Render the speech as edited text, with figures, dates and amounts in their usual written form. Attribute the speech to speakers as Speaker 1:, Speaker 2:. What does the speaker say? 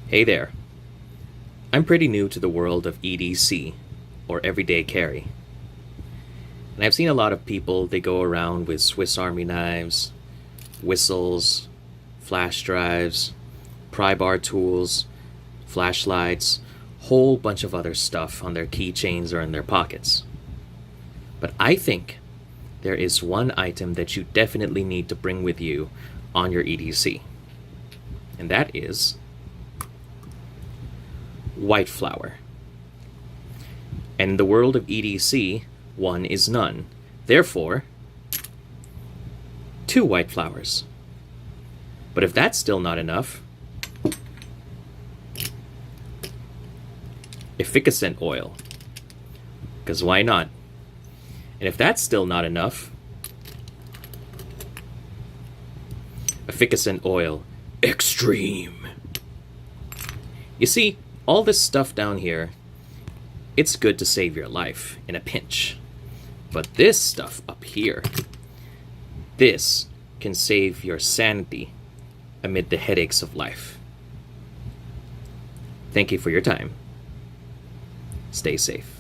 Speaker 1: Hey there. I'm pretty new to the world of EDC, or everyday carry. And I've seen a lot of people, they go around with Swiss Army knives, whistles, flash drives, pry bar tools, flashlights, whole bunch of other stuff on their keychains or in their pockets. But I think there is one item that you definitely need to bring with you on your EDC. And that is white flour. And in the world of EDC, one is none. Therefore, two white flowers. But if that's still not enough, efficacent oil. Because why not? And if that's still not enough, efficacent oil extreme. You see, all this stuff down here, it's good to save your life in a pinch. But this stuff up here, this can save your sanity amid the headaches of life. Thank you for your time. Stay safe.